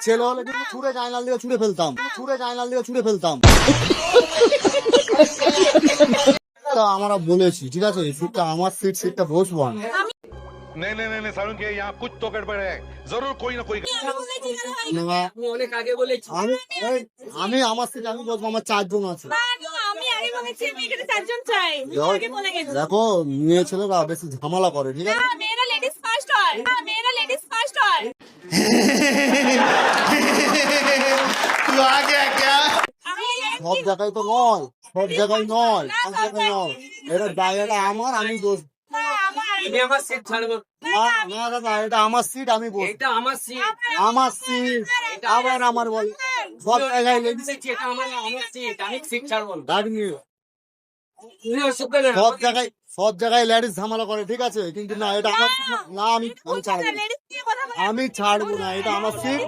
ছেলে হলে কিন্তু ছুঁড়ে জানাল দিয়ে ছুঁড়ে ফেলতাম, ছুঁড়ে জানাল দিয়ে ছুঁড়ে ফেলতাম। তা আমরা বলেছি ঠিক আছে, সিটটা আমার সিট, সিটটা বসবো আমি। नहीं नहीं नहीं नहीं सारुण के यहाँ कुछ तो गड़बड़ है जरूर कोई ना कोई না, অনেক আগে বলেছি। আমি আমার সিট আমি বসবো, আমার 4 জন আছে। আমি আগে বলেছি আমি এখানে 4 জন চাই। আগে বলে গেছি। দেখো মেয়ে ছেলেরা বেশি ঝামেলা করে ঠিক আছে। মেয়েরা লেডিস ফার্স্ট হয়, মেয়েরা লেডিস ফার্স্ট হয়। সব জায়গায় তো নয়, সব জায়গায় নয়, সব জায়গায় নয়। এটা জায়গাটা আমার, আমি বসবো। আমি আমার সিট ছাড়বো। না দাদা, এটা আমার সিট, আমি বসবো। এটা আমার সিট। আমার সিট আবার আমার বল। সব জায়গায় লেডিস, এটা আমার সিট, আমি সিট ছাড়বো না। গাড়ি নিয়ে তুমি ওসব করে না। সব জায়গায় লেডিস ঝামেলা করে ঠিক আছে, কিন্তু না এটা আমার সিট না, আমি ছাড়বো না। লেডিস নিয়ে কথা বলে। আমি ছাড়বো না, এটা আমার সিট,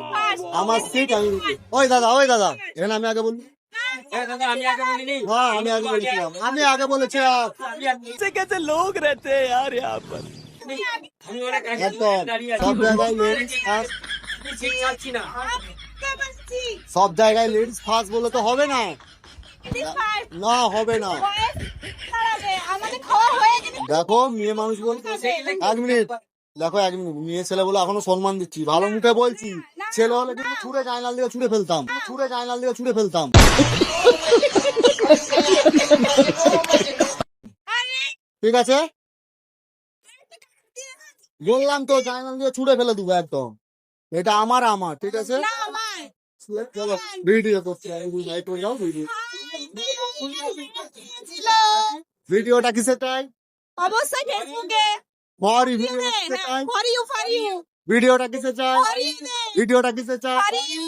আমার সিট আমি বসবো। ওই দাদা এখানে আমি আগে বলি। এ দাদা, আমি আগে বলিনি। হ্যাঁ আমি আগে বলেছিলাম, আমি আগে বলেছিলাম। আমি অনেক আগে একদম দাঁড়িয়ে আছি। সব জায়গায় লেডিস ফার্স্ট, আমি সিট ছাড়ছি না। বলছি সব জায়গায় লেডিস ফার্স্ট বলে তো হবে না, লেডিস ফার্স্ট না হবে না। দাঁড়াবে আমাদের খাওয়া হয়ে গেছে। দেখো মেয়ে মানুষ বলতে, 1 মিনিট দেখো, 1 মিনিট, মেয়ে ছেলে বলে এখনো সম্মান দিচ্ছি, ভালো মুখে বলছি। ছেলে হলে কিন্তু ছুঁড়ে জানাল দিয়ে ছুঁড়ে ফেলতাম, ছুঁড়ে জানাল দিয়ে ছুঁড়ে ফেলতাম। ঠিক আছে বললাম তো, জানাল দিয়ে ছুঁড়ে ফেলে দেবো একদম। এটা আমার ঠিক আছে। না আমার চলো ভিডিও করছি, যাও ভিডিও। ছিল ভিডিওটা কিসে চাই? অবশ্যই ফেসবুকে ফর ভিডিও কিসে চাই? ফর ইউ ভিডিওটা কিসে চাই? ফর ইউ ভিডিওটা কিসে চাই? For you